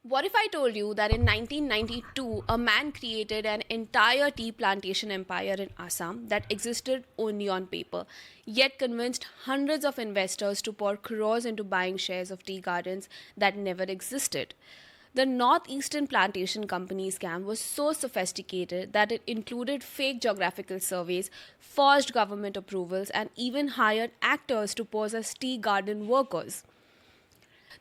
What if I told you that in 1992, a man created an entire tea plantation empire in Assam that existed only on paper, yet convinced hundreds of investors to pour crores into buying shares of tea gardens that never existed? The Northeastern Plantation Company scam was so sophisticated that it included fake geographical surveys, forged government approvals, and even hired actors to pose as tea garden workers.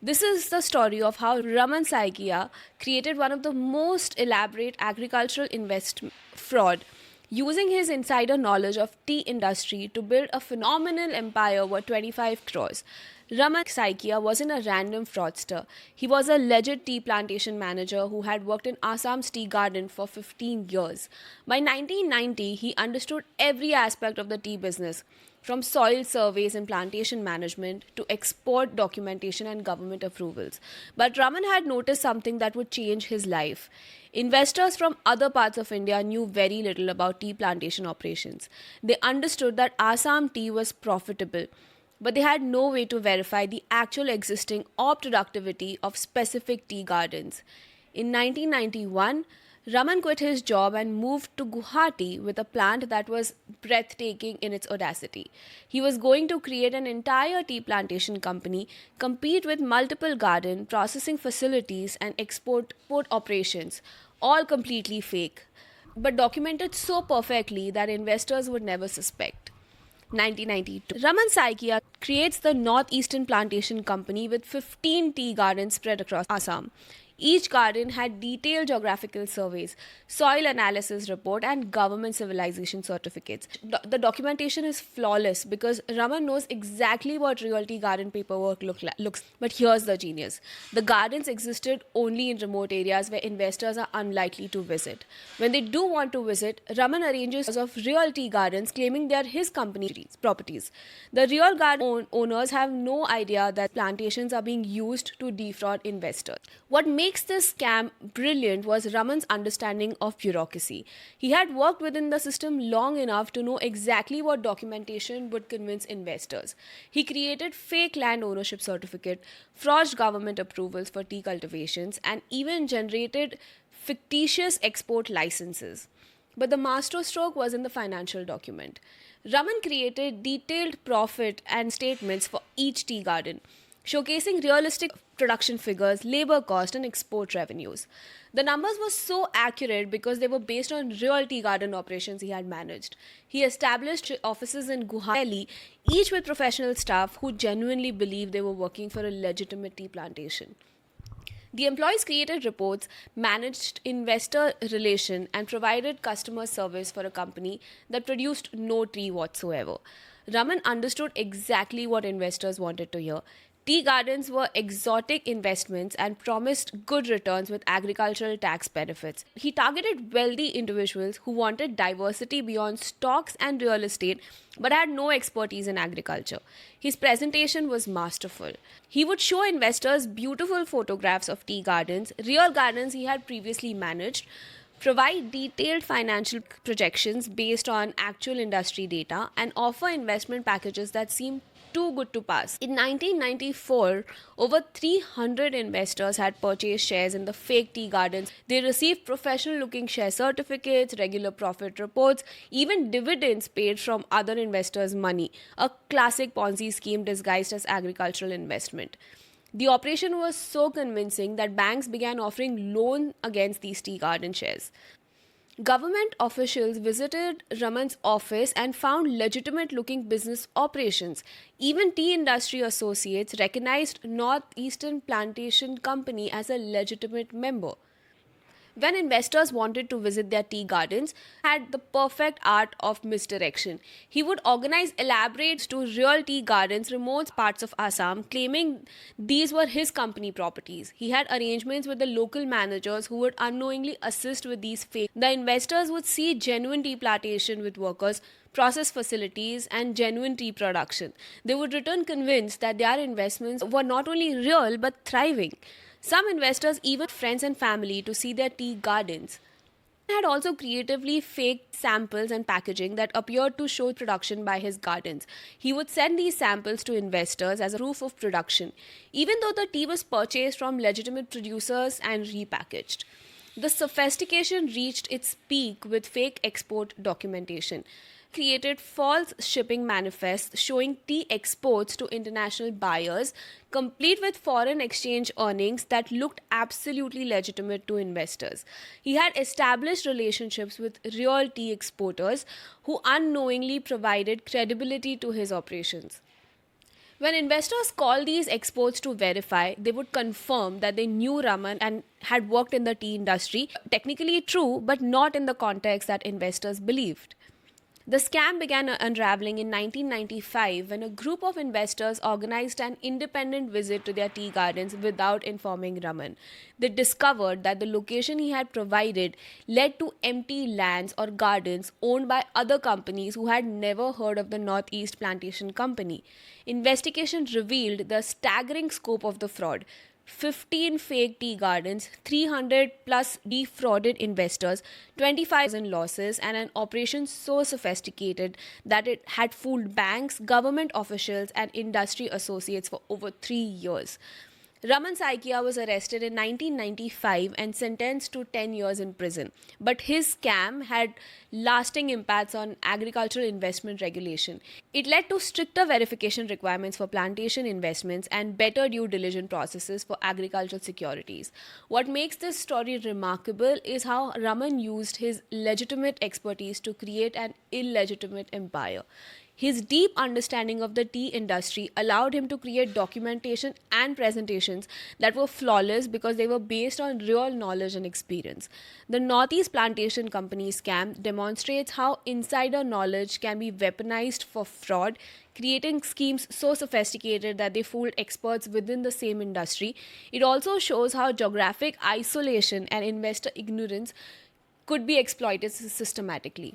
This is the story of how Raman Saikia created one of the most elaborate agricultural investment fraud, using his insider knowledge of tea industry to build a phenomenal empire worth 25 crores. Raman Saikia wasn't a random fraudster. He was a legit tea plantation manager who had worked in Assam's tea garden for 15 years. By 1990, he understood every aspect of the tea business, from soil surveys and plantation management to export documentation and government approvals. But Raman had noticed something that would change his life. Investors from other parts of India knew very little about tea plantation operations. They understood that Assam tea was profitable, but they had no way to verify the actual existing or productivity of specific tea gardens. In 1991, Raman quit his job and moved to Guwahati with a plant that was breathtaking in its audacity. He was going to create an entire tea plantation company, compete with multiple garden processing facilities and export operations, all completely fake, but documented so perfectly that investors would never suspect. 1992. Raman Saikia creates the Northeastern Plantation Company with 15 tea gardens spread across Assam. Each garden had detailed geographical surveys, soil analysis report, and government civilization certificates. The documentation is flawless because Raman knows exactly what real tea garden paperwork looks. But here's the genius: the gardens existed only in remote areas where investors are unlikely to visit. When they do want to visit, Raman arranges of real tea gardens, claiming they are his company's properties. The real garden owners have no idea that plantations are being used to defraud investors. What makes this scam brilliant was Raman's understanding of bureaucracy. He had worked within the system long enough to know exactly what documentation would convince investors. He created fake land ownership certificate, forged government approvals for tea cultivations, and even generated fictitious export licenses. But the masterstroke was in the financial document. Raman created detailed profit and statements for each tea garden, showcasing realistic production figures, labor cost, and export revenues. The numbers were so accurate because they were based on real tea garden operations he had managed. He established offices in Guwahati, each with professional staff who genuinely believed they were working for a legitimate tea plantation. The employees created reports, managed investor relation, and provided customer service for a company that produced no tea whatsoever. Raman understood exactly what investors wanted to hear. Tea gardens were exotic investments and promised good returns with agricultural tax benefits. He targeted wealthy individuals who wanted diversity beyond stocks and real estate but had no expertise in agriculture. His presentation was masterful. He would show investors beautiful photographs of tea gardens, real gardens he had previously managed, provide detailed financial projections based on actual industry data, and offer investment packages that seem too good to pass. In 1994, over 300 investors had purchased shares in the fake tea gardens. They received professional looking share certificates, regular profit reports, even dividends paid from other investors' money. A classic Ponzi scheme disguised as agricultural investment. The operation was so convincing that banks began offering loan against these tea garden shares. Government officials visited Raman's office and found legitimate looking business operations. Even tea industry associates recognized Northeastern Plantation Company as a legitimate member. When investors wanted to visit their tea gardens, had the perfect art of misdirection. He would organize elaborate to real tea gardens remote parts of Assam, claiming these were his company properties. He had arrangements with the local managers who would unknowingly assist with these fake. The investors would see genuine tea plantation with workers, process facilities, and genuine tea production. They would return convinced that their investments were not only real but thriving. Some investors even friends and family to see their tea gardens. had also creatively faked samples and packaging that appeared to show production by his gardens. He would send these samples to investors as a proof of production, even though the tea was purchased from legitimate producers and repackaged. The sophistication reached its peak with fake export documentation. Created false shipping manifests showing tea exports to international buyers, complete with foreign exchange earnings that looked absolutely legitimate to investors. He had established relationships with real tea exporters who unknowingly provided credibility to his operations. When investors called these exports to verify, they would confirm that they knew Raman and had worked in the tea industry. Technically true, but not in the context that investors believed. The scam began unraveling in 1995 when a group of investors organized an independent visit to their tea gardens without informing Raman. They discovered that the location he had provided led to empty lands or gardens owned by other companies who had never heard of the Northeast Plantation Company. Investigation revealed the staggering scope of the fraud. 15 fake tea gardens, 300 plus defrauded investors, 25,000 losses, and an operation so sophisticated that it had fooled banks, government officials, and industry associates for over 3 years. Raman Saikia was arrested in 1995 and sentenced to 10 years in prison. But his scam had lasting impacts on agricultural investment regulation. It led to stricter verification requirements for plantation investments and better due diligence processes for agricultural securities. What makes this story remarkable is how Raman used his legitimate expertise to create an illegitimate empire. His deep understanding of the tea industry allowed him to create documentation and presentations that were flawless because they were based on real knowledge and experience. The Northeast Plantation Company scam demonstrates how insider knowledge can be weaponized for fraud, creating schemes so sophisticated that they fooled experts within the same industry. It also shows how geographic isolation and investor ignorance could be exploited systematically.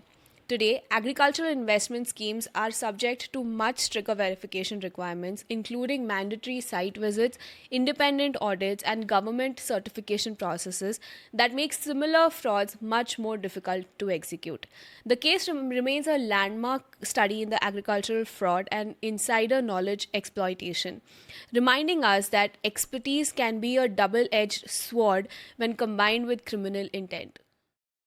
Today, agricultural investment schemes are subject to much stricter verification requirements, including mandatory site visits, independent audits, and government certification processes that make similar frauds much more difficult to execute. The case remains a landmark study in the agricultural fraud and insider knowledge exploitation, reminding us that expertise can be a double edged sword when combined with criminal intent.